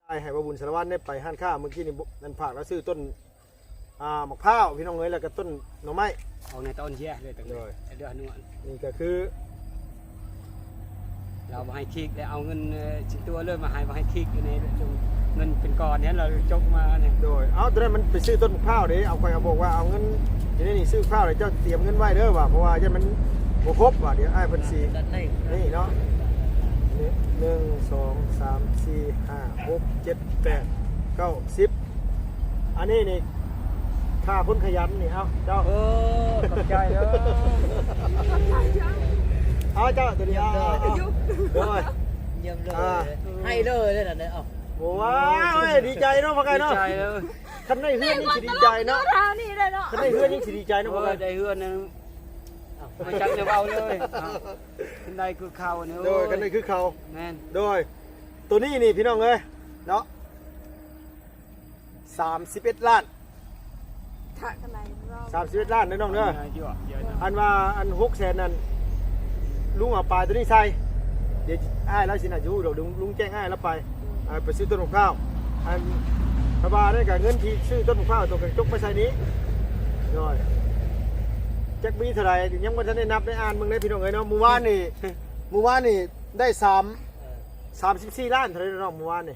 ให้บ่บุญสารวัตรได้ไปห้านข้าวเมื่อกี้นี่นั่นฝากแล้วซื้อต้นมะพร้าวพี่น้องเอ้ยแล้วก็ต้นหน่อไม้เอาในต้นเชี่ยเลยตั้งเลยเดือนนึงนี่ก็คือเรามาให้คิกแล้วเอาเงินชิ้นตัวเริ่มมาให้คิกอยู่ในเงินเป็นก้อนนี้เราจกมาเนี่ยโดยเอาตอนนั้นมันไปซื้อต้นมะพร้าวเด้เอาไปเอาบอกว่าเอาเงินนี่ซื้อข้าวเลยเจ้าเตรียมเงินไว้เด้อว่าเพราะว่าจะมันบ่ครบว่าเดี๋ยวอ้ายเพิ่นสินี่เนาะ1 2 3 4 5 6 7 8 9 10อันนี้นี่ค่าคนขยันนี่เอาเจ้าขอบใจเด้อเอาเจ้าตัวนี้เอาด้วยเยี่ยมเลยให้เลยเลยนะเอาว้าวดีใจเนาะพ่อไก่เนาะดีใจเลยคันได้เฮือนนี่สิดีใจเนาะคันได้เฮือนนี่สิดีใจเนาะพ่อไก่ได้เฮือนนึงมาจับจะเบาเลยคันได้คือเขาเนี่ยโดยคันได้คือเขาแม่นโดยตัวนี้นี่พี่น้องเอ้ยเนาะ31 ล้าน31 ล้านเด้อน้องเด้ออันว่าอัน600,000นั่นลุงเอาปลาตัวนี้ใส่เดี๋ยวอ้ายแล้วสิน่ะอยู่เดี๋ยวลุงแจ้งอ้ายแล้วไปซื้อต้นมะพร้าวอันพระบาได้กับเงินที่ซื้อต้นมะพร้าวตัวกันจกไปใส่นี้น้อยจักมีเท่าไหร่ยังบ่ทันได้นับได้อ่านมึงได้พี่น้องเอ้ยเนาะเมื่อวานนี่ได้34 ล้านเท่าไหร่น้องเมื่อวานนี่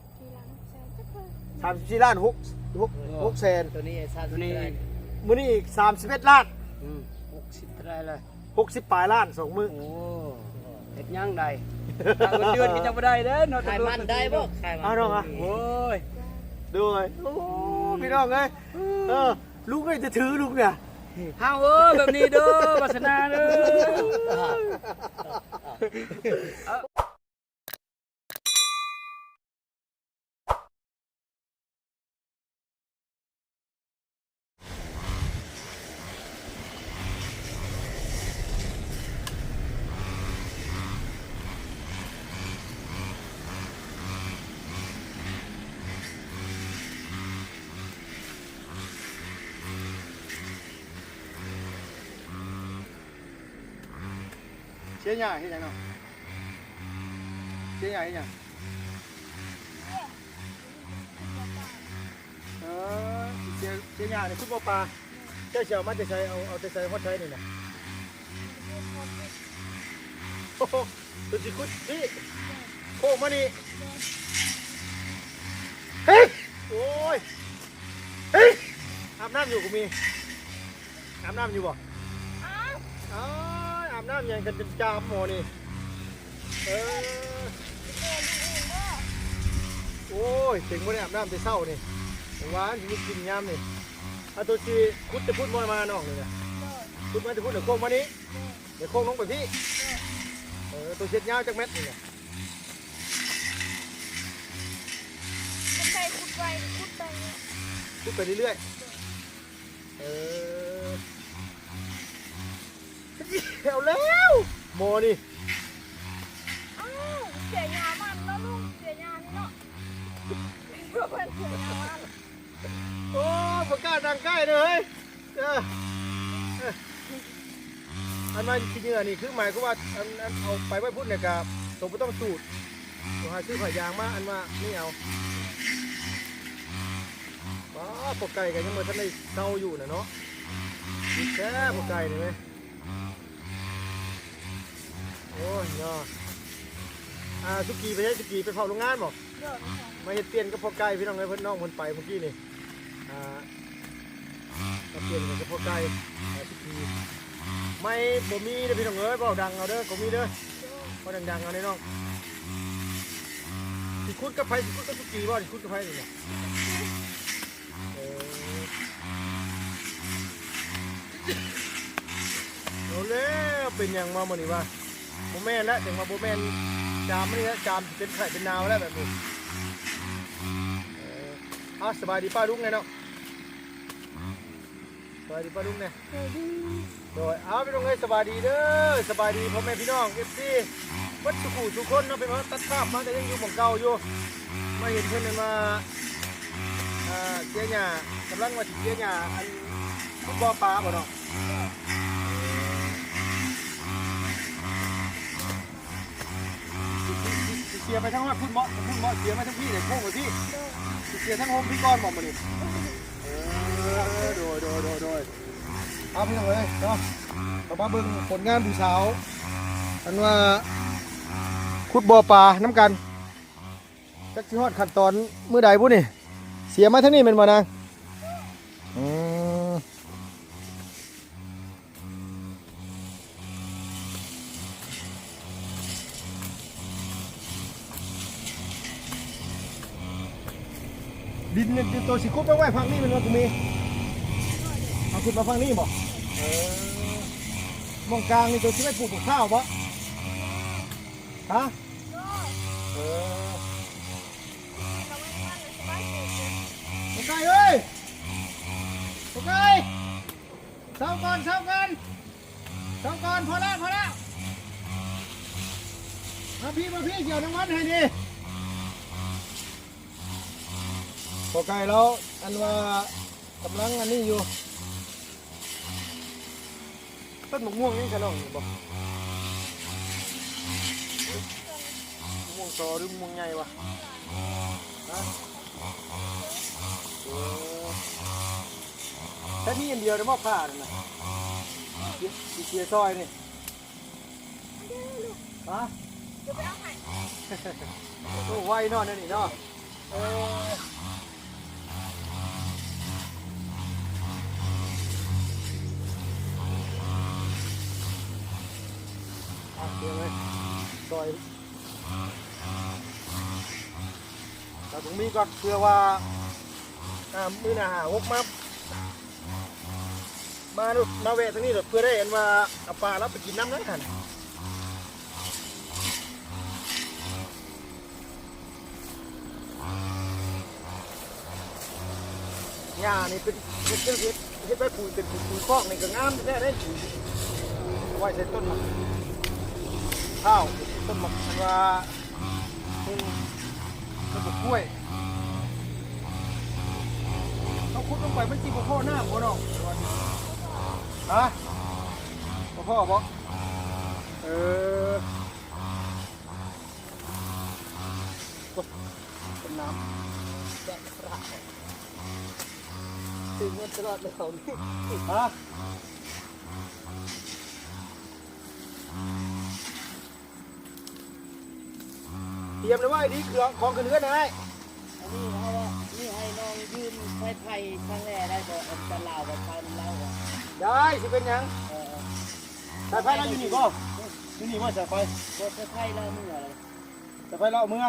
34 ล้าน6แสนตัวนี้มื้อนี้อีก31 ล้าน60เท่าไรเลย60ปลายล้าน2มื้อโอ้เฮ็ดยังได้เดือนก็จะบ่ได้เด้อเนาะขายมันได้บ่ขายมันเอาน้องอ่ะโอ้ยด้วยโอ้พี่น้องเอ้ยลูกเอ้ยจะถือลูกเนี่ยเฮาแบบนี้เด้อวาสนาเด้อเชี่ยใหญ่ที่ไหนเนาะเชี่ยใหญ่ที่ไหนเชี่ยใหญ่เนี่ยคุณปลาเจ้าเชี่ยวมันจะใช้เอาจะใช้ฮอตใช้นี่นะโอ้โหตัวจิคุดนี่โค้งมานี่เฮ้ยโอ้ยเฮ้ยอาบน้ำอยู่กูมีอาบน้ำอยู่บ่อาบน้ำยังกันจามหมอนี่โอ้ยเจ๋งวะเนี่ยอาบน้ำจะเศร้านี่หวานที่มีกินยำนี่ตัวชีคุดจะพูดมาน้องเลยเนี่ยคุดมาจะพูดเดี๋ยวโค้งมานี้เดี๋ยวโค้งลงไปพี่ตัวเช็ดยาวจากเม็ดนี่เนี่ยคุดไปเรื่อยเอาแล้วโมนี่เสียยามันแล้วลุงเสียยานี่เนาะเพื่อนเสียยามันโอ้ประกาศดังใกล้เลยอันมาที่เหงื่อนี่คือหมายก็ว่าอันเอาไปไว้พูดเนี่ยกับตัวไม่ต้องสูดตัวหาซื้อผ่ายางมาอันว่าไม่เอาปกไก่กันยังเหมือนท่านในเศร้าอยู่นะเนาะแค่ปกไก่นี่ไหมโอ้ยเนาะสุกี้ไปใช้สุกี้ไปเผาโรงงานบอกมาเห็ดเปลี่ยนกับพอไก่พี่น้องเลยเพื่อนน้องคนไปเมื่อกี้นี่มาเปลี่ยนกับพอไก่สุกี้ไม่บ่มีเด้อพี่น้องเอ้ยบ่ดังเอาเด้อก็มีเด้อบ่ดังๆเอาเด้อน้องสิคุดกับไผสิคุดกับสุกี้บ่สิคุดกับไผนี่โอ้แล้วเป็นอย่างมาหมดนี่วะโบแมนแล้วถึงมาโบแมนจามนี่แล้วจามเป็นไข่เป็นนาวแล้วแบบนี้สบายดีป้าลุงไงเนาะสบายดีป้าลุงไงโดยพี่น้องเอ้ยสบายดีเด้อสบายดีพ่อแม่พี่น้องเอฟซีวัดสุขุทุกคนเนาะเป็นว่าตัดภาพมาแต่ยังอยู่หม่องเก่าอยู่มาเห็นเพื่อนมาเสียหญ้ากำลังมาเสียหญ้าอันฟุตบอลปลาบ่เนาะค เสียไปทั้งว่าพุ่นเหมาะเสียมาทั้งพี่เลยโค้งไปพี่เสียทั้งโฮมพี่ก้อนบอกมาดิโดยเอาพี่น้องเลยเนาะต่อมาเบิ่งผลงานผู้สาวอันว่าขุดบ่อปลาน้ำกันจักสิฮอดขั้นตอนมื้อใดบุนี่เสียมาทั้งนี้เป็นบ่นางดินเนี่ยตัวสิคุบไปไว้ฝั่งนี้มันว่ากูมีเอาขุดมาฝั่งนี้บ่มองกลางนี่ตัวสิไปปลูกข้าวบ่ฮะโอเคเอ้ยโอเคเศร้าก่อนพอแล้วมาพี่เกี่ยวน้ำมันให้ดิพอไกลแล้วอันว่ากำลังอันนี้อยู่ต้นมะม่วงนี่ขนมบอกมะม่วงโตหรือมะม่วงใหญ่วะแค่นี้อันเดียวได้มอบผ้าเลยนะเชียร์ซอยนี่ฮะโอ้ไว้นอนนี่เนาะเดี๋ยวเลยซอยแต่ตรงนี้ก็เพื่อว่ามือหน้าหกมาเวทตรงนี้เพื่อได้เห็นว่าเอาปลาแล้วไปกินน้ำนั่นหันหญ้านี่เป็นเฮ็ดไปปุ๋ยเป็นปุ๋ยคอกนี่ก็งามได้ไว้ใส่ต้นมะข้าวต้นมะอันว่าต้นมะกล้วยเขาขุดลงไปมันจีบพ่อหน้าพ่อน้องฮะพ่อบอกต้นน้ำแดดประหลาดถึงมันตลอดเลยเขานี่ฮะเตรียมเลยว่าไอ้นี่คือของขึ้นเรือนะไอ้อันนี้เขาว่านี่ให้น้องยืนไฟครั้งแรกได้บ่จะเล่าว่าทำเล่าว่าได้สิเป็นยังสายไฟเราอยู่นี่ก็อยู่นี่ว่าสายไฟไฟเล่าเมื่อไรสายไฟเราเมื่อ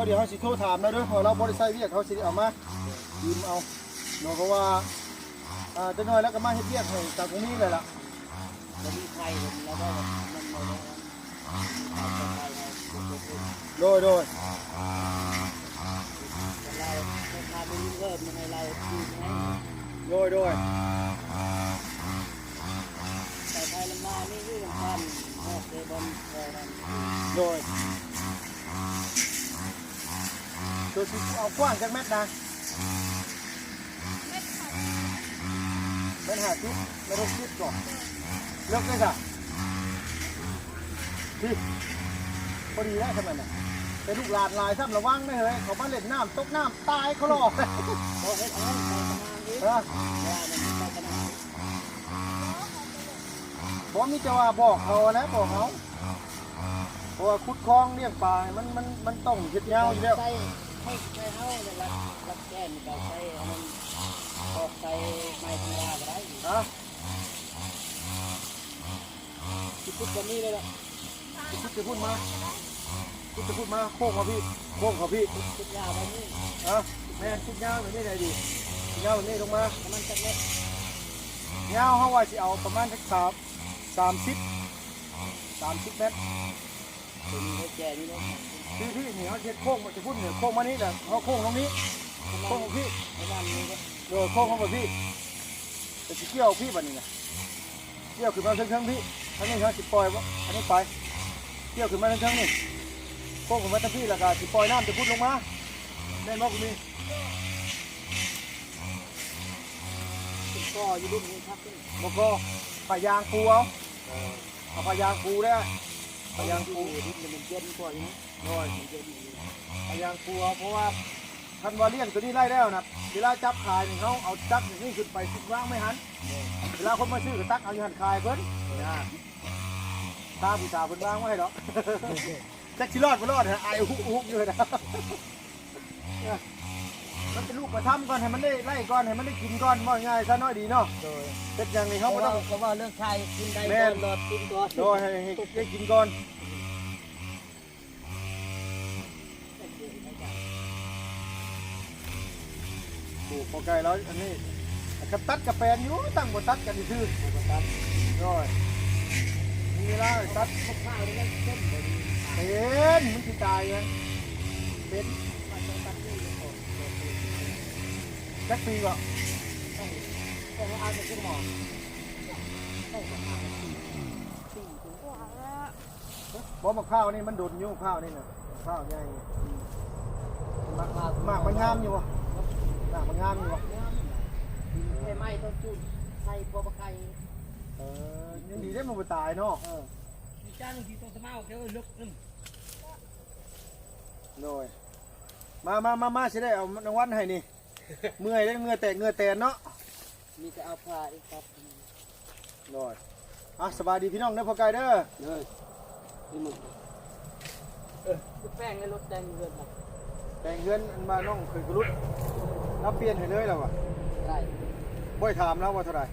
เดี๋ยวเขาสิโทรถามนะด้วยพอเราบริษัทเรียกเขาสิเอามายืมเอาเนาะเพราะว่าจะน้อยแล้วก็มาเฮ็ดเรียกให้จากตรงนี้เลยล่ะมันมีไฟแล้วก็มันโดยเราพาไปยืมเพิ่มมันให้เราคืนให้โดยใส่ไฟลงมานี่คือสำคัญออกเลยบนนั้นโดยตัวสิเอากว้างจากเม็ดนะเม็ด50แล้วเราคิดก่อนเลิกได้จ้ะพี่พอดีแล้วทำไมน่ะเป็นลูกหลานลายซ้ำระวังไม่เฮ้ยเขามาเล่นน้ำตกน้ำตายเขาหลอกบอกให้เอาไปประมาณนี้บอกมีจะว่าบอกเขานะบอกเขาเพราะว่าขุดคลองเลี้ยงปลามันต้องเห็ดเงาอยู่แล้วให้เขาเนี่ยรับแก้มกับใส่มันออกใส่ไม้ธรรมดาก็ได้ฮะขุดแบบนี้เลยล่ะขุดจะพูดมาโค้งมาพี่โค้งเขาพี่ขุดยาวแบบนี้แม่ขุดยาวแบบนี้ได้ดียาวแบบนี้ลงมาประมาณสักเม็ดยาวเขาว่าจะเอาประมาณสัก30 เมตรเป็นให้แก่นี่เนาะพี่เหนียวเช็ดโค้งจะพูดเหนียวโค้งมานี่แหละเขาโค้งตรงนี้โค้งของพี่ประมาณนี้ก็โค้งของพี่แต่จะเกี่ยวพี่แบบนี้นะเกี่ยวขึ้นมาเชิงพี่อันนี้เขาสิปล่อยวะอันนี้ไปเกี่ยวขึ้นมาเชิงนี่โค้งขึ้นมาทั้งพี่แล้วก็สิปล่อยน้ำจะพูดลงมาได้มากกว่านี้ก็อยู่รุ่นนี้ครับแล้วก็พายางปูเอาพายางปูได้ พยายามปู ที่มันเย็นกว่านี้ น้อยพยายามปูเอาเพราะว่าท่านว่าเลี้ยงตัวนี้ไล่แล้วนะเวลาจับขายนี่เขาเอาจับอย่างนี้ขึ้นไปคิดว่างไม่หันเวลาคนมาซื้อก็ตักเอาอยู่หันขายเพิ่นนะตาผู้สาวเพิ่นว่างไว้ดอกจักสิรอดบ่รอดฮะอายฮุกอยู่นะมันเป็นลูกประทับก่อนให้มันได้ไล่ก่อนให้มันได้กินก่อนว่าง่ายซะน้อยดีเนาะเฮ็ดอย่างนี้เขาบ่ต้อง เพราะว่าเรื่องชายกินได้ก่อนรอกินก่อน โดยให้ได้กินก่อนปลูกพอไก่แล้วอันนี้กระตัดกระแปนอยู่ตั้งบนตัดกันซื่อตัดโดยมีเวลาตัด ข้าวนี่เส้นบ่ดี เป็นมันสิตายไงเป็นจักปีก็ ต้องเอาไปกินหมอ บ่มะพร้าวนี่มันโดนอยู่มะพร้าวนี่น่ะมะพร้าวใหญ่มากมันงามอยู่บ่มากมันงามอยู่บ่ ใช่ไหมต้องจุดใส่พวกไก่ ยังดีได้มันบ่ตายเนาะ มีจ้างที่ตัวสมาเดี๋ยวลุกนึง โดยมาสิได้เอารางวัลให้นี่ เมื่อยได้เมื่อยแตกเหงื่อแตนเนาะ มีแต่เอาผ้าอีกครับ โดยสบายดีพี่น้องเด้อพ่อไก่เด้อ นี่มึงแป้งในรถแดงเงินครับ แต่งเฮือนอันมาน้องเคยกระลุดรับเปลี่ยนให้เลยแล้วว่ะ ได้ บ่ได้ถามแล้วว่าเท่าไหร่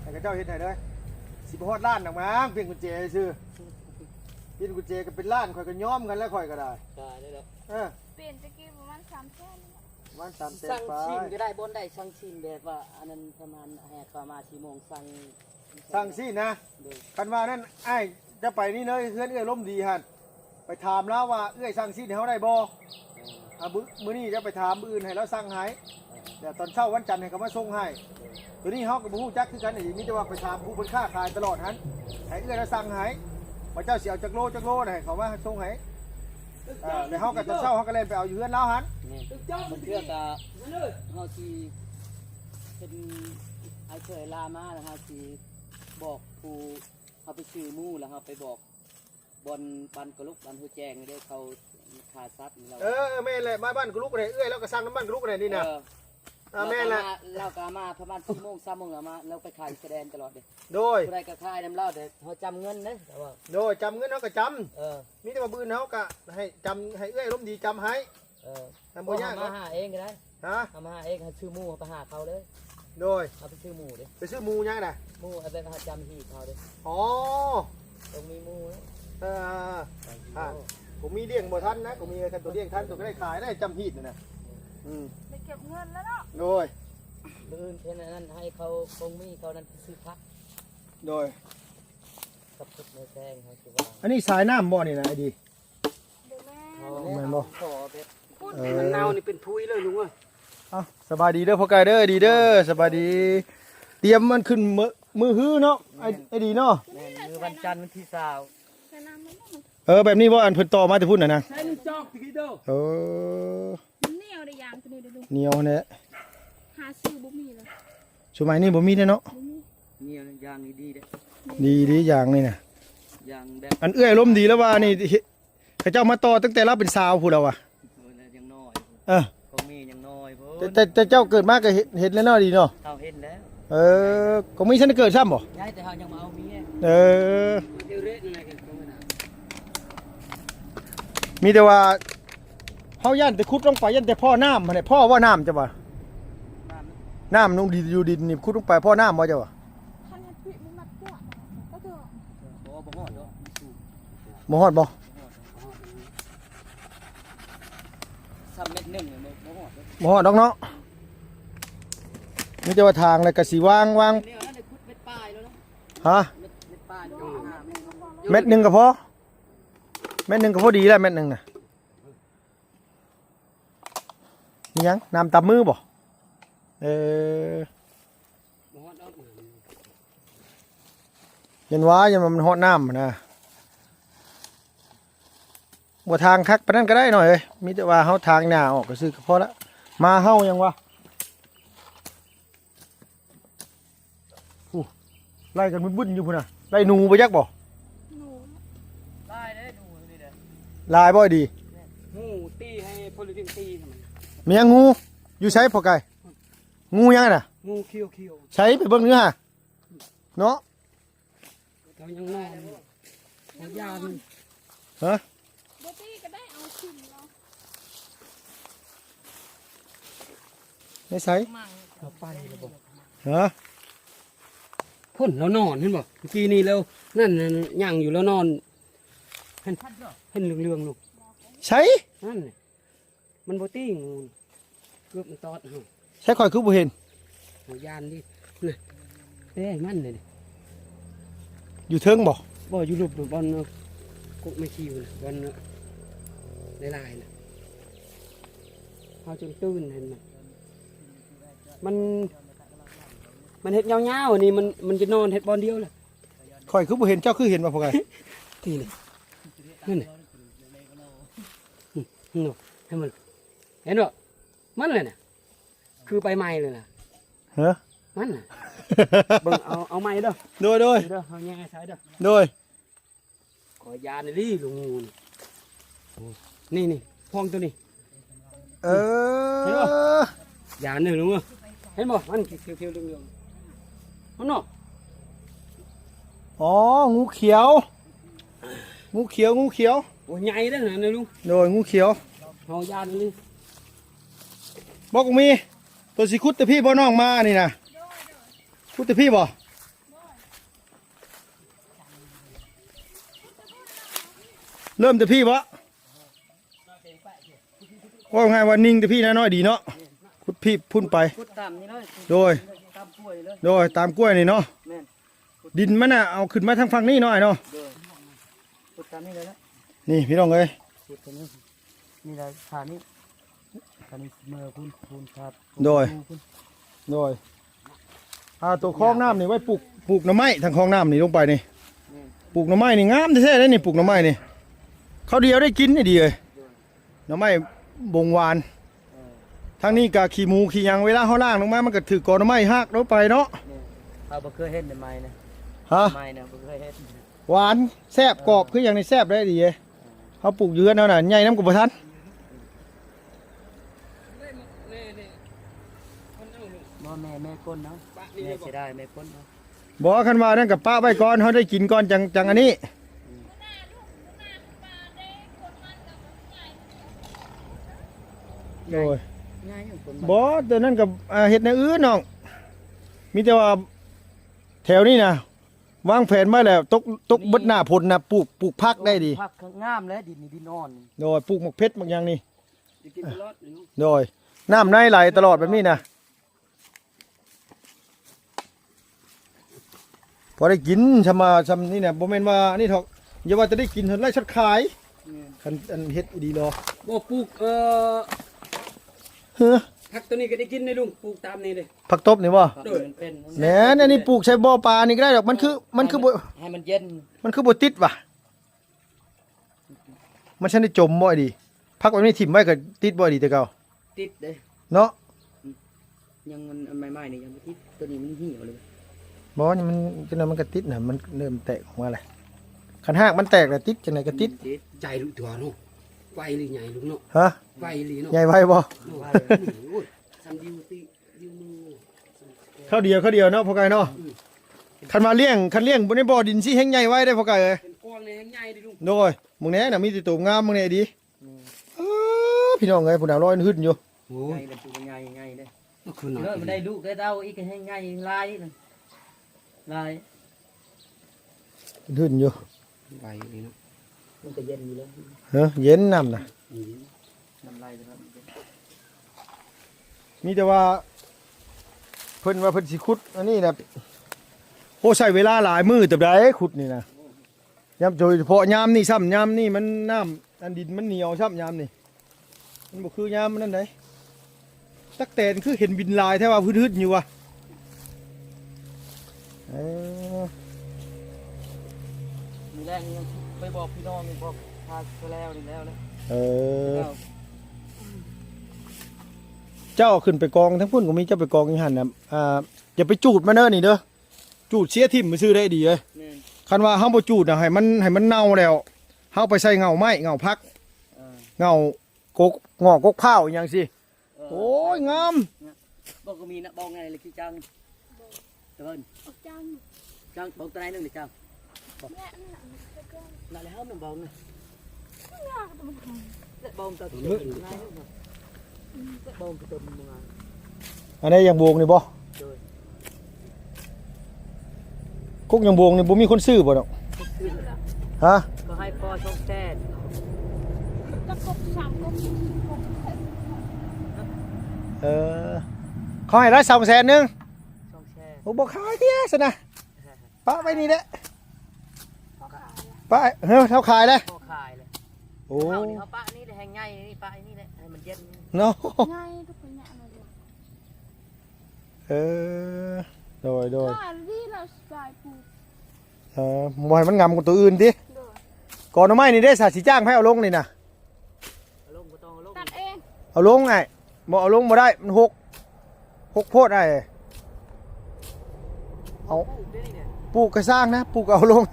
แต่ก็เจ้าเฮ็ดให้เลยสิบ่ฮอดล้านดอกมั้งเปลี่ยนกุญแจซื่อเปลี่ยนกุญแจก็เป็นล้านข่อยก็ย้อมกันแล้วข่อยก็ได้ ได้แล้ว เปลี่ยนตะกี้ประมาณ3 แสน วัน3 สั่ แสน ง ไป ชิมก็ได้บนได้สั่งชิมแบบว่าอันนั้นประมาณแหกประมาณ4 โมงสั่ง สั่งสินะคันว่านั่นอ้ายจะไปนี่เลยเฮือนเอื้อยล้มดีหั่นไปถามแล้วว่าเอื้อยสั่งสิให้เฮาได้บ่มื้อนี้จะไปถามมื้ออื่นให้แล้วสั่งให้แต่ตอนเช้าวันจันทร์ให้เขามาส่งให้ตัวนี้เฮาก็บ่ฮู้จักคือกันอีกมีแต่ว่าไปถามผู้เพิ่นค้าขายตลอดหั่นให้เอื้อยแล้วสั่งให้ว่าเจ้าสิเอาจักโลให้เขามาส่งให้แล้วเฮาก็ตอนเช้าเฮาก็เล่นไปเอาอยู่เฮือนแล้วหั่น มันเพื่อกับเฮาที่เป็นไอ้เคยลามาแล้วเฮาที่บอกผู้เฮาไปซื้อหมู่แล้วเฮาไปบอกบนบันกระลุกบันหัวแจงได้เขาขาซัดเรา แม่นแหละมาบ้านกูลูกก็ได้เอื้อยแล้วก็สั่งน้ำบ้านกูลูกก็ได้นี่นะแม่นแหละ เราก็มาประมาณ4 โมง3 โมงมาเราไปขายแสดงตลอดเลย โดย ผู้ใดก็ขายน้ำเหล้าเด้เฮาจำเงินนะแต่ว่า จำเงินเฮาก็จ เออ ำมีแต่ว่าบื้อเฮาก็ให้จำให้เอื้อยล้มดีจำให้ เออ ทำบ่ยาก มาหาเองก็ได้ ฮะ เอามาหาเองให้ซื้อหมู่ไปหาเขาเลย โดย เอาไปซื้อหมู่ดิ ไปซื้อหมูยังน่ะ หมู่เอาไปหาจำที่เขาดิ อ๋อ ต้องมีหมู่นะ ผมมีเลี้ยงบ่ทันนะผมมีกันตัวเลี้ยงทันตัวก็ได้ขายได้จำหีดนะไปเก็บเงินแล้วเนาะ โดย อื่นแค่นั้นให้เขาคงมีเขานั้นซื้อพัก โดย กับทุกในแซงเขาคือว่า อันนี้สายน้ำบ่นี่นะไอ้ดี เดี๋ยวแม่ แม่นบ่ ขอแบบ พูด มันเน่านี่เป็นพุยเลยลุงอ่ะ สบายดีเด้อพ่อไก่เด้อดีเด้อสบายดี เตรียมมันขึ้นมือฮื้อเนาะไอ้ดีเนาะ แม่มือวันจันทร์วันที่20 ใส่น้ำมันต้อง แบบนี้บ่อันเพิ่นต่อมาแต่พุ่นน่ะนะ ใช้ลูกจอกตะกี้เด้อ มันเหนียวได้ยางตัวนี้เดี๋ยวดู เหนียวแน่ หาซื้อบ่มีเลย สมัยนี้บ่มีเด้อเนาะ บ่มี เนี่ยยางนี่ดีเด้ ดีอย่างนี่น่ะ ยางแบบ อันเอื้อยล้มดีแล้วว่านี่เขาเจ้ามาต่อตั้งแต่เราเป็นสาวพูดแล้วว่ะ ยังน้อย เออ คงมียังน้อยพุ่น แต่เจ้าเกิดมาก็เห็นแล้วเนาะดีเนาะ เฮาเห็นแล้ว ก็มีฉันเกิดซ้ำบ่ ย้ายแต่เฮายังมาเอาเมีย เออ เดี๋ยวเละนั่นแหละกันตรงนั้น มีแต่ว่าเฮาย่านแต่ขุดลงไปย่านแต่พ่อน้ำมันพ่อว่าน้ำจ้ะบ่น้ำนุ่งดีอยู่ดินนี่ขุดลงไปพ่อน้ำบ่จ้ะบ่ คันเฮ็ดผิดมันมัดตัวก็เถอะ บ่ฮอดดอก บ่ฮอดบ่ 3 เม็ด1เนี่ยบ่ฮอด บ่ฮอดดอกเนาะมีแต่ว่าทางแล้วก็สิวาง เนี่ยนั่นได้ขุดเม็ดปลายแล้วเนาะ ฮะ เม็ดปลายอยู่ข้างหน้า เม็ดหนึงก็พอเม็ดหนึงก็พอดีแล้วเม็ดหนึงน่ะมีหยังน้ำตำมือบ่ บ่ฮอดดอก ยันว่ายันว่ามันฮอดน้ำนะบ่ทางคักปานนั้นก็ได้หน่อยเอ้ยมีแต่ว่าเฮาทางหน้าออกก็ซื้อก็พอละมาเฮายังวะไล่กันบึ้นๆอยู่พุ่นน่ะไล่หนูบ่ยักบ่ หนู ลายบ่ดี งูตีให้โพลิตินตีทำไม เมียงูอยู่ใช้พอไก่งูยังน่ะ งูเขียว ใช้ไปเบิ่งเนื้อหาเนาะ เขายังนอนเขายาน ฮะ บ่ตีก็ได้เอาขึ้นเนาะ ไม่ใช้ เขาไปแล้วบอก ฮะ พ่นแล้วนอนเห็นบ่เมื่อกี้นี่แล้วนั่นย่างอยู่แล้วนอนเห็นเรื่องๆลูก ใช้ นั่นน่ะมันบ่ตีงูเกือบมันตอดเฮา ใช้ข่อยคือบ่เห็น เขายานดิน่ะเด้มันเลย อยู่เทิงบ่ บ่อยู่รูปบอลกุกไม่คิวนะบอลลายๆนะเขาจนตื่นเห็นมันเห็ดยาวๆนี่มันจะนอนเห็ดบอลเดียวเลย ข่อยคือบ่เห็นเจ้าคือเห็นบ่พอไก่ นี่นี่นั่นนี่ให้มันเห็นบ่มันเลยน่ะคือใบไม้เลยน่ะ ฮะ มันน่ะเบิ่งเอาไม้เด้อ โดย เด้อเอาแง่ใช้เด้อ โดย ขอยาหน่อยดิลุงงูนี่พองตัวนี้ เอ เห็นบ่ อย าหนึ่งลุงเห็นบ่มันเขียวๆเหลืองๆมันเนาะ อ๋องูเขียว งูเขียวงูเขียว โอ้ยใหญ่เด้อนะลุง โดยงูเขียว เอายาหน่อยดิ บอกมีตัวสิคุดแต่พี่บ่น้องมานี่นะคุดแต่พี่บ่เริ่มแต่พี่บ่ว่าไงว่านิ่งแต่พี่น้อยๆดีเนาะคุดพี่พุ่นไป พุดตามนี่เลย โดย ตามกล้วยเลย โดยตามกล้วยนี่เนาะ แม่น ดินมันน่ะเอาขึ้นมาทางฝั่งนี้หน่อยเนาะ เด้อพุดตามนี่เลยละ นี่พี่น้องเอ้ย พุดตามนี้นี่เลยขานี้ขานี้เมื่อคุณครับ โดยตัวคลองน้ำนี่ไว้ปลูกหน่อไม้ทางคลองน้ำนี่ลงไปนี่ปลูกหน่อไม้นี่งามแท้ๆเลยนี่ปลูกหน่อไม้นี่เขาวเดียวได้กินนี่ดีเลยหน่อไม้บงหวานทางนี้กะขี้หมูขี้หยังเวลาเขาล่างลงมามันก็ถือกอหน่อไม้หักลงไปเนาะ เอาบ่เคยเห็นในไม้นะ ฮะ ไม้นะบ่เคยเห็น หวานแซ่บกรอบคืออย่างนี้แซ่บได้ดีเลยเขาปลูกเยือนเอาน่ะใหญ่น้ำกุบทัน บ่แม่ก้นเนาะแม่เสียดายแม่ก้นเนาะ บอกคันว่านั่นกับป้าไว้ก่อนเขาได้กินก่อนจังอันนี้โดย ง่ายอยู่คน บอแต่นั่นกับเห็ดในอื่นน้องมีแต่ว่าแถวนี้นะวางแผนไว้แล้วตกเบดหน้าผลนะปลูกพักได้ดี ผักงามแล้วดินนี่ดินอ่อน โดยปลูกหมกเพชรบางอย่างนี่ จะกินตลอดลุง โดยน้ำในไหลตลอดแบบนี้นะพอได้กินชำมาชำนี่เนี่ยโมเมนว่านี่ถอกอย่าว่าจะได้กินเท่าไรชัดขายคันอันเฮ็ดดีรอ บ่ปลูกเฮ้อ ผักตัวนี้ก็ได้กินในลุงปลูกตามนี้เลย ผักตบนี่บ่ ผักมันเป็น แหนอันนี้ปลูกใช้บ่อปลานี่ก็ได้ดอกมันคือบ่ ให้มันเย็น มันคือบ่ติดว่ะมันฉันได้จมบ่ดีพักไว้นี่ถิ่มไว้ก็ติดบ่ดีแต่เก่า ติดเด้ เนาะ ยังมันอันใหม่ๆนี่ยังไม่ติดตัวนี้มันเหี่ยวเลย บ่นี่มันจังได๋มันก็ติดน่ะมันเริ่มแตกออกมาแล้วคันหากมันแตกแล้วติดจังได๋ก็ติด ใจลุตัวเนาะไวหรือใหญ่ลุงเนาะ ฮะ ไวหรือเนาะ ใหญ่ไว้บ่ ทำดิวตีดิวมือ ข้าวเดียวเนาะพ่อไก่เนาะคันมาเลี้ยงบ่ได้บ่อดินสิแห้งใหญ่ไว้ได้พ่อไก่เอ้ย เป็นกวางในใหญ่ดิลุง โดยมึงแน่น่ะมีแต่ตัวงามมึงแน่ดีพี่น้องเอ้ยผู้ดาวร้อยหึ่นอยู่ โอ้ ง่ายเลยตัวง่ายง่ายเด้ ก็คือหน่อ เลิก ย มันได้ลูกได้เต้าอีกให้ง่ายลายนึงลาย หึ่นอยู่ ไวเลยเนาะ มันจะเย็นอยู่แล้ว เฮ้อเย็นน้ำน่ะ น้ำลายนะครับ มีแต่ว่าเพิ่นว่าเพิ่นสิขุดอันนี้นะโอ้ใช้เวลาหลายมื้อแต่ได้ขุดนี่นะยามโดยเฉพาะยามนี่ซ้ำยามนี่มันน้ำอันดินมันเหนียวซ้ำยามนี่มันบ่คือยามมันนั่นไดตักแตนคือเห็นบินลายแท้ว่าพื้นๆอยู่ว่ะเออ มีแรงยังไปบอกพี่น้องนี่บอกพาไปแล้วนี่แล้วเลย เออเจ้าขึ้นไปกองทั้งพุ่นก็มีเจ้าไปกองอีหันน่ะอย่าไปจูดมาเด้อนี่เด้อจูดเสียทิ่มมันซื้อได้ดีเลย นี่ คันว่าเฮาบ่จูดน่ะให้มันเน่าแล้วเฮาไปใส่เงาไม้เงาพัก เงากกงอกกเผาอย่างสิโอ้ยงาม บอกก็มีนะบอกไงเลยคือจังเดิน ออกจัง จังบอกตัวไหนนึงดิจัง แม่นี่น่ะแล้วก็ นั่นแหละมันบอกนะ ยากตัวมัน และบอกตัวไหนนึงนะบอกตัวมึง อันนี้ยังบวงนี่บ่กุ๊กยังบวงนี่บ่มีคนซื้อบ่ดอกฮะ ก็ให้พ่อช่องแท้ จะกบสามกบกบ เออเขาให้ละ200,000นึง ช่องแช่ โอ้บ่ขายเด้ซะนะป้าไว้นี่แหละ เขาขายละ ป้าเฮ้ยเท่าขายเลย พ่อขายเลย โอ้ เขานี่เขาปะนี่แหงใหญ่นี่ปะนี่แหละให้มันเย็น เนาะ ง่ายทุกคนเนี่ยมาดู เออโดย ถ้าที่เราสบายปู บ่ให้มันงำกับตัวอื่นติ โดย ก่อนเอาไม้นี่ได้สาสิจ้างให้เอาลงนี่นะ ลงก็ต้องลง ตัดเอง เอาลงไงบ่เอาลงบ่ได้มันหกโพดไอ้เอาปลูกก็สร้างนะปลูกเอาลง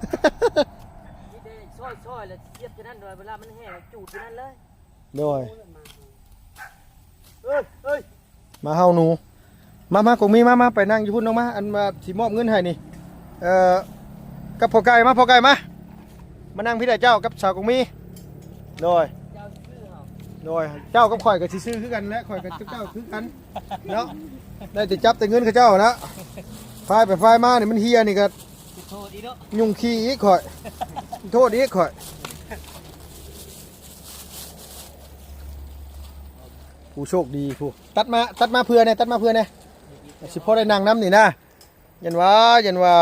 นี่ได้ช่อยแล้วเทียบกันนั่นเลยเวลามันแห้งจูดกันนั่นเลย โดยเอ้ยมาเฮาหนูมากงมีมาไปนั่งอยู่พุ่นน้องมาอันมาสิมอบเงินให้นี่กับพ่อไก่มามานั่งพี่ได้เจ้ากับสาวกงมีโดย เจ้าชื่อเขา โดยเจ้ากับข่อยก็สิซื้อคือกันและข่อยกับเจ้าคือกันเนาะได้แต่จับแต่เงินเขาเจ้านะไฟไปไฟมานี่มันเฮียนี่ก็ โทษดีเนาะ ยุ่งขี้อีกข่อยโทษอีกข่อยผู้โชคดีผู้ตัดมาเพื่อเนี่ยสิพอได้นั่งน้ำนี่นะยันว่า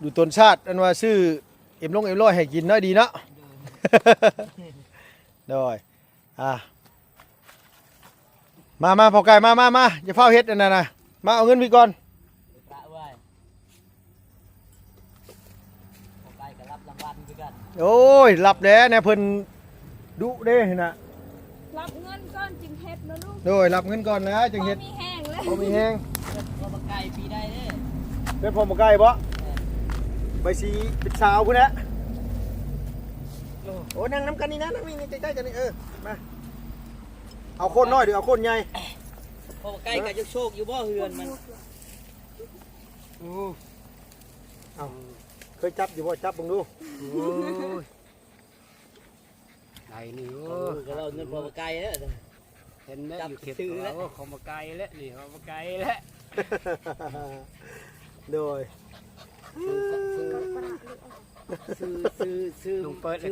ดูตนชาติยันว่าซื้อเอ็มร้อยให้กินน้อยดีเนาะ โดยมาพอไก่มาอย่าเฝ้าเฮ็ดอันนั้นนะมาเอาเงินพี่ก่อน กะไว้ออกไปก็รับรางวัลด้วยกัน โอ้ยหลับแล้วเนี่ยเพิ่นดุเด้นะ รับเงินก้อนจึงเฮ็ดนะลูก โดยรับเงินก่อนนะจังเฮ็ด มีแห้งเลย บ่มีแฮง เรามาไกลปีได้เด้ เป็นพ่อบ่ไก่บ่ไปสีเป็นสาวพุ่นนะโอ้นั่งน้ำกันนี่นะนั่งนี่ใกล้ๆกันนี่มาเอาคนน้อยหรือเอาคนใหญ่ พอใกล้กับจะโชคอยู่บ่เฮือนมัน เอาเคยจับอยู่บ่จับเบิ่งดู โอ้ยไหนนี่โอ้ ก็เราเงินพอไกลเด้อ เห็นไหม จับ อยู่เข็ด ซื้อแล้ว โอ้เขามาไกลแล้วนี่เขามาไกลแล้ว โดย ซื้อ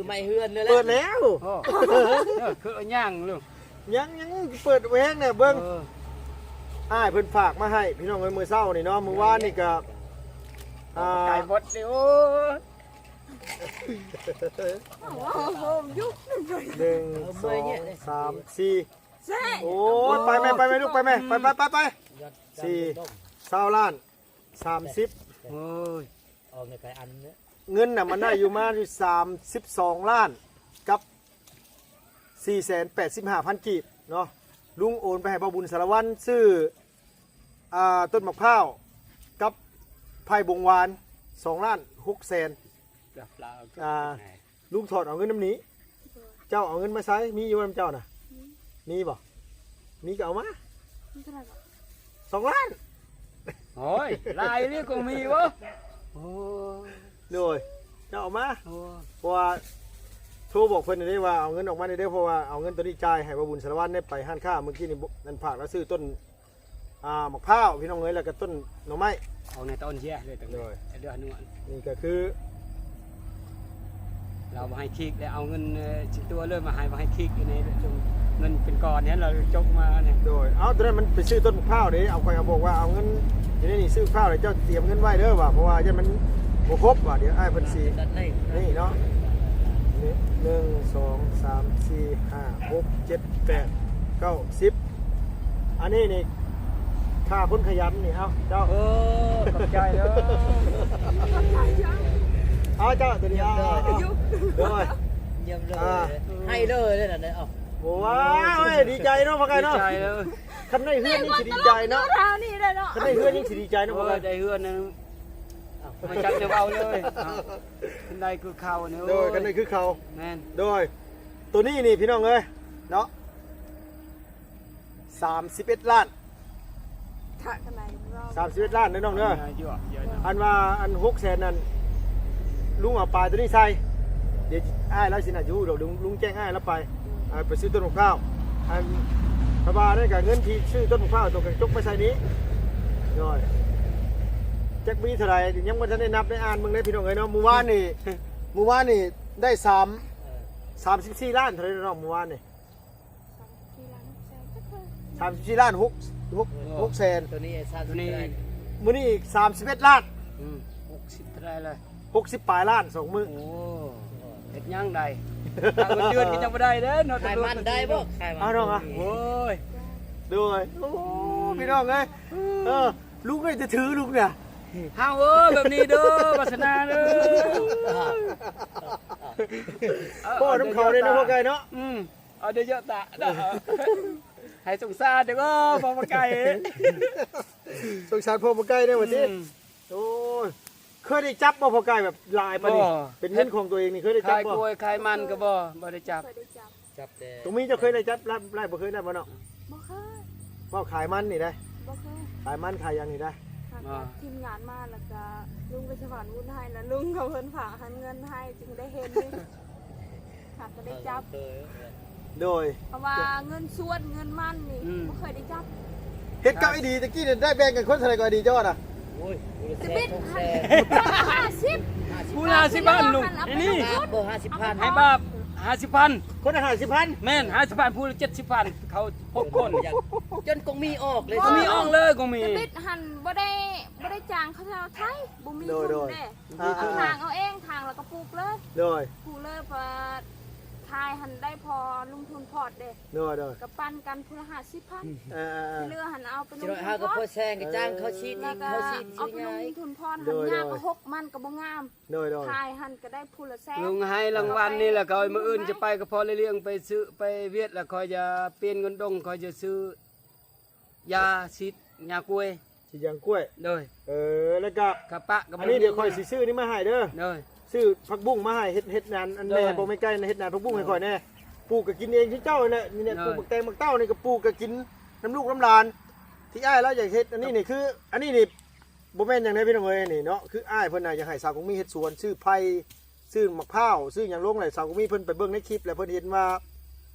ไม่เฮือนเลยแหละ เปิดแล้ว โอ้คือเอาย่างลูก ยังเปิดแหวงเนี่ยเบิ่ง เออ อ้ายเพิ่นฝากมาให้พี่น้องเอ้ยมื้อเช้านี่เนาะมื้อวานนี่ก็ ไก่บดนี่โอ้ย หนึ่งสองสามสี่โอ้ยไปแม่ลูกไปแม่ไป20 ล้าน30 โอ้ย ออกในไก่อันเนี่ย เงินน่ะมันได้อยู่มาอยู่32 ล้านกับ485,000 กีบเนาะลุงโอนไปให้บ่าวบุญสารวัตรซื้อต้นมะพร้าวกับไผ่บงหวาน2 ล้าน6แสน จับปลา ลุงถอดเอาเงินน้ำนี้ เจ้าเอาเงินมาใช้มีอยู่น้ำเจ้าน่ะมีบ่มีก็เอามา มันเท่าไหร่วะ 2 ล้าน โอ้ยลายนี่ก็มีวะโอ้ย โดยเจ้าเอามา โอ้ย เพราะว่าโทรบอกเพิ่นได้ว่าเอาเงินออกมาได้เพราะว่าเอาเงินตัวนี้จ่ายให้บ่าวบุญสารวัตรได้ไปห้านค้าเมื่อกี้นี่นั่นฝากแล้วซื้อต้นมะพร้าวพี่น้องเอ้ยแล้วก็ต้นหน่อไม้ เอาในต้นเชี่ยเลยตั้งเลยเดือนนึง นี่ก็คือ เรามาให้คิกแล้วเอาเงินชิ้นตัวเริ่มมาให้คิกในเงินเป็นก้อนเนี่ยเราจกมาเนี่ย โดยเอาตัวนั้นมันไปซื้อต้นมะพร้าวเด้เอาคอยเอาบอกว่าเอาเงินอยู่ในนี่ซื้อข้าวเลยเจ้าเตรียมเงินไว้เด้อว่ะเพราะว่าจะมันบ่ครบว่ะเดี๋ยวอ้ายเพิ่นสิ ตัดได้ นี่เนาะนี่1 2 3 4 5 6 7 8 9 10อันนี้นี่ค่าคนขยันนี่เอาเจ้า โอ้ขอบใจเด้อ เอาเจ้าตัวนี้เอาโดย เยี่ยมเลยให้เลยเลยนะเนี่ยเอา โอ้ว้าวดีใจเนาะพ่อไก่เนาะ ใจเลย คันได้เฮือนนี่สิดีใจเนาะ เท้านี่เลยเนาะ คันได้เฮือนนี่สิดีใจเนาะพ่อไก่ ได้เฮือนนึงไม่จักเดี๋ยวเอาเลยได้คือข้าวเนี่ย โดยคันได้คือเขา แม่น โดย ตัวนี้นี่พี่น้องเอ้ยเนาะ31 ล้าน ถ้ากันไหนเรา 31 ล้านเด้อน้องเด้อ เยอะเยอะนะ อันว่าอัน6แสนนั่นลุงเอาปลาตัวนี้ใส่เดี๋ยวอ้ายแล้วสิน่ะอยู่เดี๋ยวลุงแจ้งอ้ายแล้วไปไปซื้อต้นมะพร้าวอันพระบาได้กับเงินที่ซื้อต้นมะพร้าวตรงกันจกไปใส่นี้น้อยแจ็คมีเท่าไหร่ยังบ่ทันได้นับได้อ่านมึงได้พี่น้องเอ้ยเนาะเมื่อวานนี่ได้34 ล้านเท่าไหร่เนาะเมื่อวานนี่ ที่ร้านแซงก็เคย 34 ล้าน6แสน ตัวนี้30 ตัวนี้ ได้ มื้อนี้อีก31 ล้าน 60เท่าไหรเลย 60ปลายล้าน2มื้อ โอ้เฮ็ดยังได้ถ้าเงินเดือนก็จะบ่ได้เด้อเนาะ ขายมันได้บ่ขายมัน เอาน้องอ่ะ โอ้ย ด้วยโอ้พี่น้องเอ้ยลูกเลยจะถือลูกเนี่ย เฮาแบบนี้เด้อวาสนาเด้อ พ่อน้ำเขาเลยนะพ่อไก่เนาะ เอาเดี๋ยวเยอะตะเด้อให้สงสารเด้อก็บ่มาไกล สงสารพ่อพ่อไก่เนี่ยวันนี้โอ้ยเคยได้จับบ่พ่อไก่แบบลายปะนี่เป็นเงินของตัวเองนี่เคยได้จับ ขาย บ่ กล้วยขายมันก็บ่ได้จับ เคยได้จับ จับแต่ ตรงนี้จะเคยได้จับไล่บ่เคยได้บ่เนาะ บ่เคย ว่าขายมันนี่ได้ บ่เคย ขายมันขายยังนี่ได้ หากว่าทีมงานมาแล้วก็ลุงไปสวรรค์วุ้นให้แล้วลุงเขาเพิ่นฝากให้เงินให้จึงได้เห็นนี่หากก็ได้จับ โดย เพราะว่าเงินส่วนเงินมันนี่บ่เคยได้จับ เฮ็ดกับไอ้ดีตะกี้เนี่ยได้แบ่งกันคนเท่าไหร่ก็ไอ้ดีจ้อน่ะ โอ้ย จะบิด แส ให้ น 50 ผู้ลาสิบ้านลุงนี่ เบอร์50,000 ให้บาป50,000 คนละ50,000 แม่น50,000ผู้ละ70,000เขา6คน จนกงมีออกเลย ก็มีอ่องเลยก็มี จะบิดหันบ่ได้จ้างเขาเท่าไทยบ่มีทุนเด้เอาทางเอาเองทางแล้วก็ปลูกเลย โดย ปลูกเลยพอทายหันได้พอลุงทุนพอดเด้ โดยโดย กับปันกันพูละ50,000 เออ ที่เหลือหันเอาไปล จะ ง น้อย ทุน หาก็ พ พ อ อ ด แซงก็จ้างเขาชีด แล้ อี ว ก ก็ เขาชีด เอา ซื้อ ไปล ไง งทุนพอดหันยากก็6มันก็บ่งาม โดยโดย ทายหันก็ได้พูละแสน ลุงให้รางวัลนี่แหละเขามื้ออื่นจะไปก็พอเลี้ยงไปซื้อไปเวียดแล้วคอยจะเปลี่ยนเงินดงคอยจะซื้อยาฉีดยากล้วย สิยังกล้วย โดย แล้วก็ กระปะกับ อันนี้เดี๋ยวคอยสิซื้อนี่มาให้เด้อ โดย ซื้อผักบุ้งมาให้เฮ็ดนานอันแม่บ่ไม่ใกล้นะเฮ็ดนานผักบุ้งให้ข่อยแน่ปลูกก็กินเองที่เจ้าเนี่ยนี่เนี่ยปลูกบักแตงบักเต้านี่ก็ปลูกก็กินน้ำลูกน้ำลานที่อ้ายแล้วอยากเฮ็ดอันนี้นี่คือ อันนี้นี่บ่แม่นอย่างใดพี่น้องเอ้ยนี่เนาะคืออ้ายเพิ่นน่ะอยากให้สาวกงมีเฮ็ดสวนซื้อไผ่ซื้อมะพร้าวซื้อหยังลงเลยสาวกงมีเพิ่นไปเบิ่งในคลิปแล้วเพิ่นเห็นว่า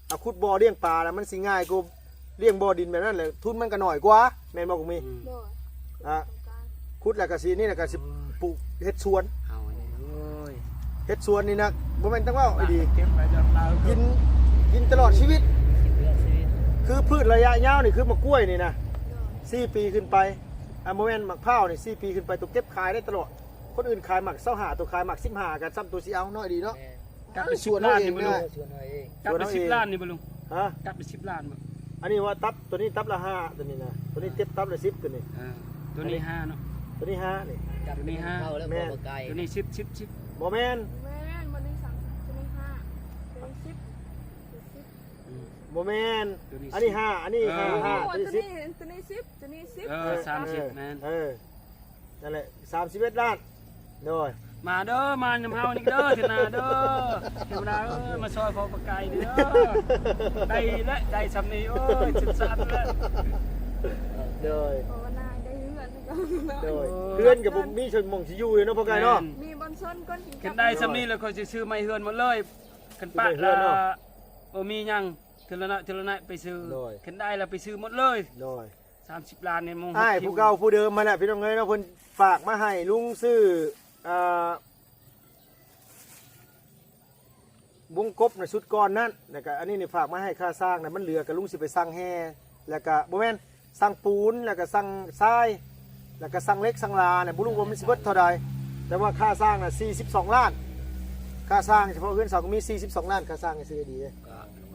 เอาขุดบ่อเลี้ยงปลาแล้วมันสิง่ายกว่าเลี้ยงบ่อดินแบบนั้นแหละทุนมันก็น้อยกว่าแม่นบ่กงมี โดย อ่ะ ขุดแล้วก็สินี่แล้วก็สิปลูกเฮ็ดสวน เอาเนี่ยโอ้ย เฮ็ดสวนนี่นะบ่แม่นต้องเว้าไอ้ดี เก็บไว้เดี๋ยวเรา กินตลอดชีวิต เรื่องชีวิต คือพืชระยะยาวนี่คือมะกล้วยนี่นะ โดย 4 ปีขึ้นไปโมเมนต์มะพร้าวนี่4 ปีขึ้นไปตัวเก็บขายได้ตลอด คนอื่นขายหมัก25ตัวขายหมัก15กันซ้ำตัวสิเอาน้อยดีเนาะ แม่ กลับไป10ล้านนี่บ่ลุง ชวนหน่อยเอง กลับไป10ล้านนี่บ่ลุง ฮะ กลับไป10ล้านบ่ อันนี้ว่าตับตัวนี้ตับละ5ตัวนี้นะตัวนี้เจ็บตับละ10ตัวนี้ ตัวนี้5เนาะ ตัวนี้5นี่ จับ ตัวนี้ห้า เข้าแล้ว แม่ พอไกล ตัวนี้10 บ่แม่น แม่นบ่ได้สั่งตัวนี้5ตัวนี้10 บ่แม่น ตัวนี้ อันนี้5อันนี้ โอ้ 5 ตัว ตัวนี้ นี้ 10 ตัวนี้10ตัวนี้10 30แม่น นั่นแหละ31ล้านโดย มาเด้อมานำเฮานี่เด้อเทนาเด้อเทวดาเอ้ยมาซอยพอประกายเด้อได้และได้สำนีโอ้ยสุดสันแล้ว โดย โอ้นายได้เฮือนก็ โดยเพื่อนกับผมมีชนมงสิอยู่เลยเนาะพ่อไก่เนาะ มีบอนชนก้นกิน ขึ้นได้สำนีแล้วก็จะซื้อไม้เฮือนหมดเลยขึ้นปะ ขึ้นได้เฮื ละ อนเนาะ บ่มีหยังเทละนะไปซื้อ โดย ขึ้นได้แล้วไปซื้อหมดเลย โดย 30ล้านเนี่ยมง อ้ายผู้เก่าผู้เดิมมาแหละพี่น้องเอ้ยเนาะเพิ่นฝากมาให้ลุงซื้ออ่าวงกบในชุดก่อนนั้นแล้วก็อันนี้นี่ฝากมาให้ค่าสร้างนะมันเหลือกับลุงสิไปสร้างแห่แล้วก็บ่แม่นสร้างปูนแล้วก็สร้างทรายแล้วก็สร้างเหล็กสร้างลาเนี่ยบ่รู้ว่ามันสิเบิดเท่าใดแต่ว่าค่าสร้างน่ะ42ล้านค่าสร้างเฉพาะเฮือนเสาก็มี42ล้านค่าสร้างให้ซื้อดีเลย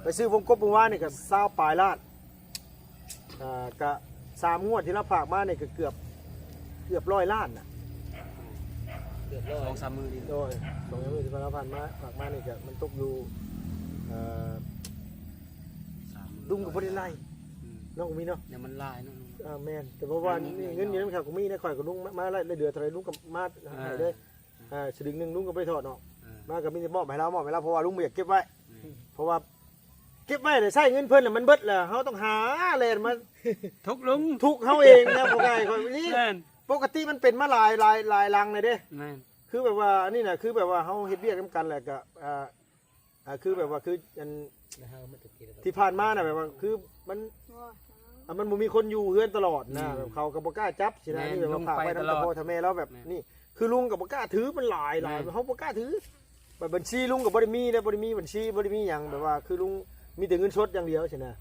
ไปซื้อวงกบเมื่อวานนี่ก็20ปลายล้านก็3งวดที่เราฝากมานี่ก็เกือบ100ล้านน่ะ เกือบร้อย 2-3มื้อนี่ โดยสองมือที่เราผ่านมาฝากมานี่ก็มันตกอยู่ดุงกับพอดีไล่น้องกูมีเนาะ เนี่ยมันลายเนาะ แมนแต่เพราะว่านี่เงินอยู่ในข่าวกูมีได้ข่อยกับลุงมาไล่เดือดเท่าไรลุงกับมาหายเลยสลึงหนึ่งลุงก็ไปถอดเนาะมากับมีจะมอบให้เราเพราะว่าลุงไม่อยากเก็บไว้พ ราะว่าเก็บไว้ได้ใช้เงินเพิ่นน่ะมันเบิดแล้วเฮาต้องหาแลนมา ทุกลุง ทุกเฮาเองนะพวกไอ้คนนี้ แม่น ปกติมันเป็นมาหลายลังเลยเด้ แม่น คือแบบว่าอันนี้น่ะคือแบบว่าเฮาเฮ็ดเวียกกันแหละก็คือแบบว่าคืออันที่ผ่านมาน่ะแบบว่าคือมันบ่มีคนอยู่เฮือนตลอดนะแบบเขาก็บ่กล้าจับสินะนี่แบบว่าฝากไว้นำตะพ่อทำแม่แล้วแบบนี่คือลุงก็บ่กล้าถือมันหลายเฮาบ่กล้าถือแบบบัญชีลุงก็บ่ได้มีนะบ่ได้มีบัญชีบ่ได้มีหยังแบบว่าคือลุงมีแต่เงินสดอย่างเดียวสินะ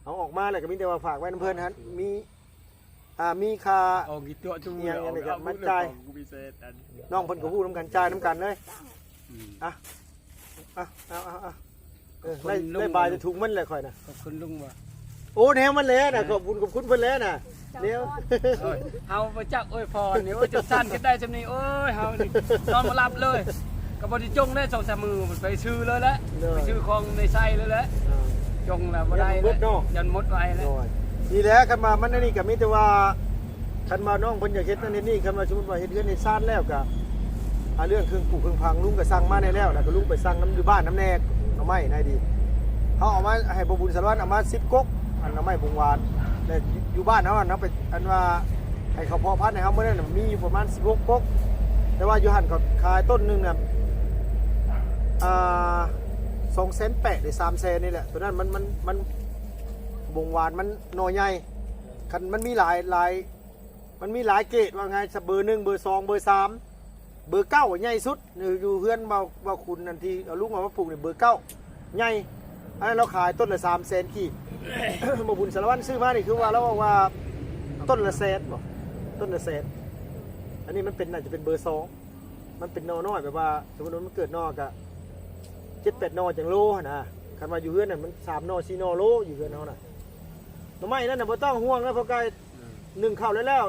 เอาออกมาแล้วก็มีแต่ว่าฝากไว้นำเพิ่นฮะมีค่า ออกกี่ตัวจุ เอียงอันนี้ก็มันจ่าย น้องเพิ่นก็ฮู้นำกันจ่ายนำกันเลยเอาได้บายจะถุงมันเลยค่อยนะ ขอบคุณลุงว่ะ โอ้แนวมันแล้วนะขอบคุณเพิ่นแล้วนะเดี๋ยว เฮาบ่จักโอ้ยพรนี่โอ้ยจะสั้นกันได้ซำนี้โอ้ยเฮานี่นอนบ่หลับเลยก็บ่ได้จงได้2-3มื้อมันไปซื้อเลยแหละไปซื้อของในไส้เลยแหละจงแล้วบ่ได้ยันหมดไว้แล้ว นี่แหละคันมามันอันนี้ก็มีแต่ว่าคันมาน้องเพิ่นอยากเฮ็ดนั่นนี่คันมาสมมุติว่าเฮ็ดเรือนในซ่านแล้วก็เรื่องเครื่องปลูกเครื่องพังลุงก็สั่งมาได้แล้วแล้วก็ลุงไปสั่งน้ำอยู่บ้านน้ำแน่เอาไม้นายดีเฮาเอามาให้บ่บุญสารวัตรเอามา10ก๊กอันน้ำไม้บงหวานแล้วอยู่บ้านเฮาเนาะไปอันว่าให้เขาเพาะพันธุ์ให้เฮามื้อนั้นมีอยู่ประมาณ16ก๊กแต่ว่าอยู่หั่นก็ขายต้นนึงน่ะ200,000ได้300,000นี่แหละตัวนั้นมันบงหวานมันหน่อใหญ่คันมันมีหลายมันมีหลายเกรดว่าไงเบอร์1เบอร์2เบอร์3เบอร์9ใหญ่สุดอยู่เฮือนเบาคุณนั่นที่เอาลูกมาปลูกนี่เบอร์9ใหญ่อันนั้นเราขายต้นละ300,000กี่ บ่บุญสารวัตรซื้อมานี่คือว่าเราบอกว่าต้นละ100,000บ่ต้นละ100,000อันนี้มันเป็นน่าจะเป็นเบอร์2มันเป็นนอน้อยแบบว่าสมมุติว่ามันเกิดนอกอะ7-8 นอจังโลนะคันว่าอยู่เฮือนน่ะมัน3 นอ 4 นอโลอยู่เฮือนเฮาน่ะหน่อไม้นั่นน่ะบ่ต้องห่วงนะเพราะไก่นึ่งข้าวแล้ว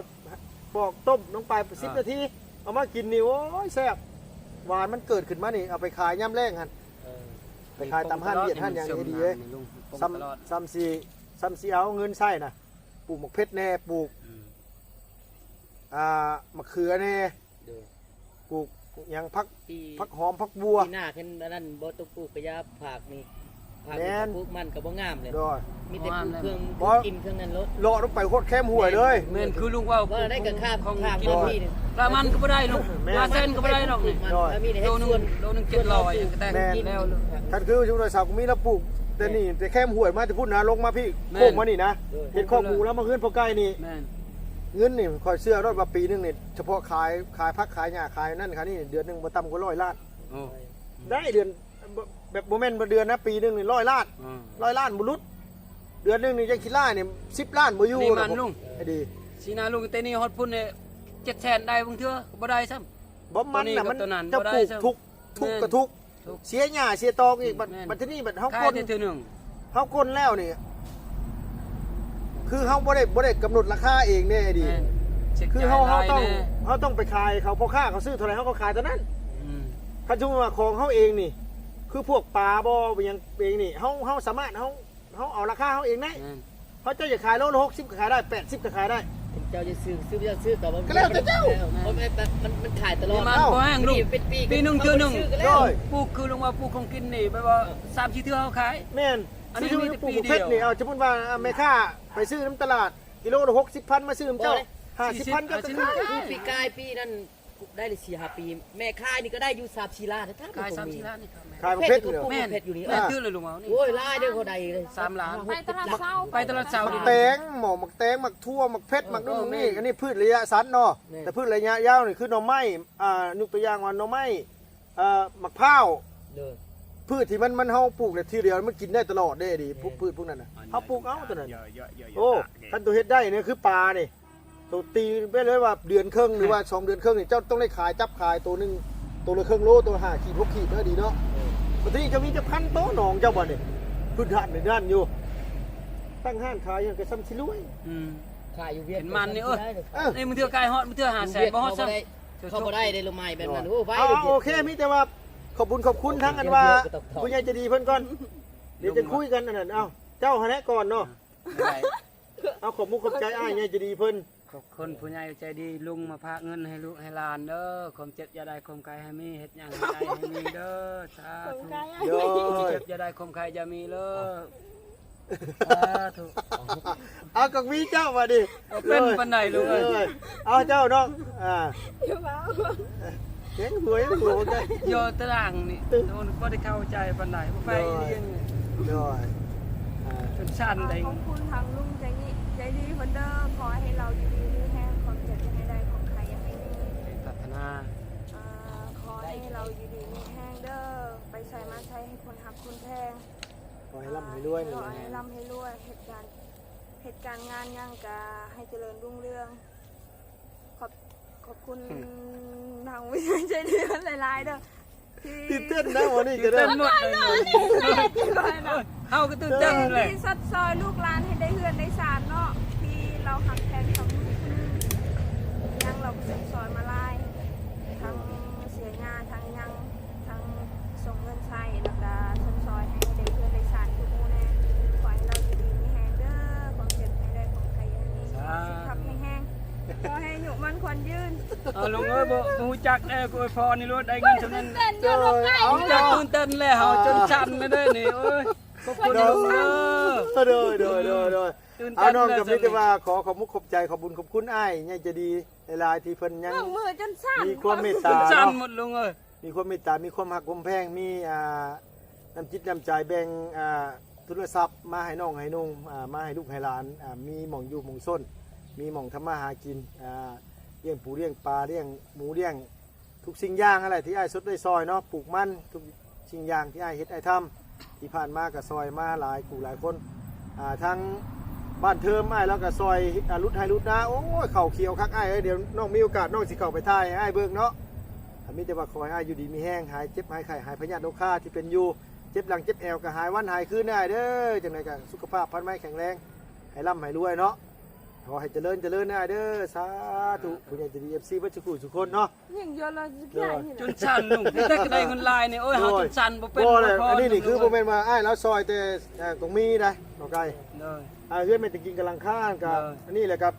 ปอกต้มลงไป10 นาทีเอามากินนี่โอ้ยแซ่บหวานมันเกิดขึ้นมานี่เอาไปขายย่ำแรงหั่นไปขายตามห้านเวียดห้านอย่างดีๆเอ้ยซ้ำซีเอาเงินใส่น่ะปลูกหมกเพชรแน่ปลูกมะเขือแน่ปลูกอย่างพักหอมพักบัว ปีหน้าขึ้นอันนั้นบ่ต้องปลูกกระยาผักนี่ผัก แม่น ปลูกมันก็บ่งามเลย ด้วย มีแต่ปลูกเครื่อง บ่ กินเครื่องนั้นรถ เลาะลงไปโคตรแคมห่วยเลย แม่นคือลุงว่า ว่าได้กับข้าม ของ ข้าม กิน พื้นที่นี่ ปลามันก็บ่ได้ลุงปลาเส้นก็บ่ได้หรอกนี่ มันแล้วมีแต่ โล ให้ นึง ส่วน โลนึง700อย่างก็แต่งแล้วเลย ท่านคือชุมชนสาวกุมีแล้วปลูกแต่นี่แต่แคมห่วยมาแต่พูดนะลงมาพี่ แม่น โค้งมานี่นะเห็ดข้อหมูแล้วมาเฮือนพอใกล้นี่ แม่น เงินนี่คอยเสื้อรถมาปีนึงนี่เฉพาะขายพักขายหญ้าขายนั่นขายนี่เดือนหนึงบ่ต่ำกว่า100 ล้าน โอ้ ได้เดือนแบบโมเมนต์เดือนนะปีนึงนี่100 ล้าน 100 ล้านบุรุษเดือนหนึงนี่ยังคิดล่าเนี่ย10 ล้านบ่อยู่ นี่มันลุง ไอ้ดี สีนาลุงแต่นี่ฮอดพุ่นเนี่ย700,000ได้บางเทื่อบ่ได้ซ้ำ บ่มันน่ะมัน ตัวนั้น จะ บ่ได้ ปลูก ซ้ำ ทุก แม่น กระทุก ทุก เสียหญ้าเสียตอกอีกบัด แม่น บัดที่นี่บัดเฮา ขาย คน ได้เทื่อหนึง เฮาคนแล้วนี่คือเฮาบ่ได้กำหนดราคาเองเนี่ยไอ้ดี แม่นช็ คือ จ่ย เฮา หลย ต้อง แน่ เฮาต้องไปขายเขาพ่อค้าเขาซื้อเท่าไหร่เฮาก็ขายเท่านั้น อืม คันสมมุติว่าของเฮาเองนี่ คือพวกปลาบ่อยังเองนี่เฮาสามารถเฮาเอาราคาเฮาเองได้ แม่น เฮาจะอยากขายโลละ60ก็ขายได้80ก็ขายได้ เจ้าจะซื้อแต่ว่า ก็แล้วแต่เจ้า มันขายตลอ นี่ ด มัน เอ้า บ่แห้งลุง เป็นปี ปีหนึงเทื่อหนึง ซื้ก็ ด้ แล้ว อย ปลูกคือลงมาปลูกของกินนี่แปลว่า3-4เทื่อเฮาขาย แม่น อันนี้ ซื้ มีแต่ ปลูก ปีเดียว เพชรนี่เอาสมมุติว่าแม่ค้าไปซื้อน้ำตลาดกิโลละ60,000มาซื้อน้ำเจ้า 50,000ก็ขาย คือปีกายปีนั้นได้เลย4-5 ปี แม่ค่ายนี่ก็ได้อยู่3-4 ล้านถ้า ขาย3-4ล้านนี่ครับแม่ ขายเพชรนี่เหรอ แม่น เพชรอยู่นี่ แม่นตื้อเลยลุงเอานี่ โอ้ยลายเด้อเขาใดเลย 3 ล้าน ไปตลาดเช้า ไปตลาดเช้าดิ แตงหมกแตงหมักทั่วหมักเพชรหมักนู่นหมักนี่อันนี้พืชระยะสั้นเนาะแต่พืชระยะยาวนี่คือหน่อไม้ยกตัวอย่างว่าหน่อไม้หมักพร้าว เด้อ พืชที่มันเฮาปลูกเนี่ยทีเดียวมันกินได้ตลอดได้ดีพืชพวกนั้นน่ะเฮาปลูกเอาตัวนั้นโอ้คันตัวเฮ็ดได้เนี่ยคือปลานี่ตัวตีไปเลยว่าเดือนครึ่งหรือว่า2 เดือนครึ่งนี่เจ้าต้องได้ขายจับขายตัวนึงตัวละครึ่งโลตัว5ขีด6ขีดเด้อดีเนาะบางทีจะมีจะพันโตหนองเจ้าบ่นี่พื้นฐานในด้านอยู่ตั้งห้านขายอย่างก็ซ้ำสิรวย อืม ขายอยู่เวียด เห็นมันนี่เอ้ย เออ นี่มึงเทื่อกายฮอดมึงเทื่อ500,000บ่ฮอดซ้ำ เขาบ่ได้ได้ลงไม้แบบนั้นโอ้ไว้ เอาโอเคมีแต่ว่าขอบคุณทั้งอันว่าผู้ใหญ่ใจะดีเพิ่นก่อนเดี๋ยวจะคุยกันอันนั้นเอาเจ้าหาแนะก่อนเนาะเอาขอบมุกขอบใจอ้ายใหญ่ใจะดีเพิ่น ขอบคุณผู้ใหญ่ใจดีลุงมาพากเงินให้ลูกให้หลานเด้อความเจ็บอย่าได้ความไกลให้มีเฮ็ดหยังให้ได้ให้มีเด้อสา ผม ธุ กาย โดย เจ็บอย่าได้ความไกลอย่ามีเด้อสาธุ เอากับมีเจ้ามาดิ เป็นปานใดลูกเอ้ย เอาเจ้าน้องอยู่บ้าน เห็นหัวกัน โยตารางนี่โดนบ่ได้เข้าใจปานใดบ่ไปเรียน โดย จนสั่นได้ ขอบคุณทางลุงใจดีเหมือนเดิมขอให้เราอยู่ดีมีแห้งความเจ็บจะให้ได้ของใครยังไม่มี พัฒนา ขอให้เราอยู่ดีมีแห้งเด้อไปใส่มาใช้ให้คนหักคนแพง ขอให้ร่ำให้รวย ข นี่ อให้ร่ำให้รวยเหตุการณ์งานย่างกาให้เจริญรุ่งเรืองขอบคุณทางวิทยใจดีหลายๆเด้อที่ ตื่นเต้นนะวันนี้ก็ได้ เต้นหมดเลยเฮาก็ตื่นเต้นเลย ที่สัดซอยลูกหลานให้ได้เฮือนได้สารเนาะที่เราหักแทนของลูกยังเราก็สัดซอยมาไล่ทั้งเสียงานทั้งยังทั้งส่งเงินใช้แล้วก็สัดซอยให้ได้เฮือนได้สารทุกมื้อแน่ขอให้เราอยู่ดีมีแฮงเด้อความเจ็บให้ได้ของใครยังมีสุขภาพแห้งๆขอให้อยู่มันควรยืน ลุงเอ้ยบ่ฮู้จักแน่กูไอ้พรนี่รถได้เงินเท่านั้น เต้นอยู่ลูกไก่ เอาจากตื่นเต้นเลยเฮาจนสั่นเลยนี่เอ้ยขอบคุณลุงเด้อ โดย ตื่น เอา เต้น น้อง เลย กับมิตรว่าขอขอบมุกขอบใจขอบบุญขอบคุณอ้ายเนี่ยจะดีหลายที่เพิ่นยัง มือจนสั่น มีความเมตตา สั่น เนาะ หมดลุงเอ้ย มีความเมตตา มีความหักความแพง มีน้ำจิตน้ำใจแบ่งทุนทรัพย์มาให้น้องให้นุ่งมาให้ลูกให้หลานมีหม่องอยู่หม่องส้น มีหม่องทำมาหากินเลี้ยงปูเลี้ยงปลาเลี้ยงหมูเลี้ยงทุกสิ่งอย่างอะไรที่อ้ายสดได้ซอยเนาะปลูกมันทุกสิ่งอย่างที่อ้ายเฮ็ดอ้ายทำที่ผ่านมาก็ซอยมาหลายกูหลายคนทั้งบ้านเทิมอ้ายแล้วก็ซอยรุดให้รุดนะโอ้ยเข่าเขียวคักอ้ายเอ้ยเดี๋ยวน้องมีโอกาสน้องสิเข้าไปถ่ายให้อ้ายเบิ่งเนาะมีแต่ว่าขอให้อ้ายอยู่ดีมีแห้งหายเจ็บหายไข้หายพยาธิโรคาที่เป็นอยู่เจ็บหลังเจ็บแอวก็หายวันหายคืนได้เด้อจังได๋ก็สุขภาพพันไม้แข็งแรงให้ร่ำให้รวยเนาะขอให้เจริญได้เด้อสาธุผู้ใหญ่ใจดี FC เบ่ทุกทุกคนเนาะ อย่างเยอะเลยใหญ่ จนสั่นลุงแต่ก็ได้เงินลายนี่โอ้ยเฮาจนสั่นบ่เป็น บ่เลย พ อันนี้นี่คือบ่แม่นว่าอ้ายแล้วซอยแต่ตรงมีได้เนาะไกล เด้อ เฮือนแม่นตะกินกำลังข้างกับ เออ อันนี้แหละครับ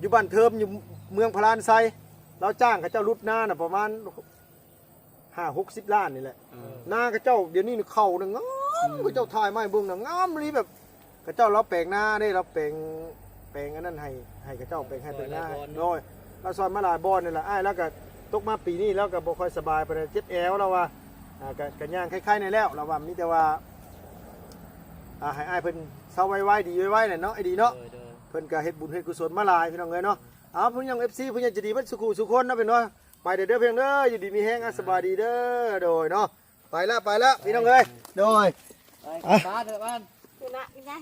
อยู่บ้านเทิมอยู่เมืองพลานไซเราจ้างเขาเจ้ารุดหน้าน่ะประมาณ5-60 ล้านนี่แหละหน้าเขาเจ้าเดี๋ยวนี้เข้าน่ะงามเขาเจ้าถ่ายไม้เบิ่งน่ะงามเลยแบบเขาเจ้าเราแปลงหน้าได้เราแปลงอันนั้นให้เขาเจ้าแปลงให้เป็นหน้าน้อยเราซอยมาหลายบ่อนนี่แหละอ้ายแล้วก็ตกมาปีนี้แล้วก็บ่ค่อยสบายปานใดเจ็บแอวแล้วว่าก็ย่างคล้ายๆในแล้วเราว่ามีแต่ว่าให้อ้ายเพิ่นเซาไวๆดีไวๆน่ะเนาะไอ้ดีเนาะเพิ่นก็เฮ็ดบุญเฮ็ดกุศลมาหลายพี่น้องเอ้ยเนาะเอาเพิ่นยัง FC เพิ่นยังจะดีเบิดสุขุสุคนเนาะเพิ่นเนาะไปเด้อเพิ่นเด้ออยู่ดีมีแฮงสบายดีเด้อโดยเนาะไปละพี่น้องเอ้ยโดย ไปบ้านเถอะบ้าน อยู่นะนี่ไง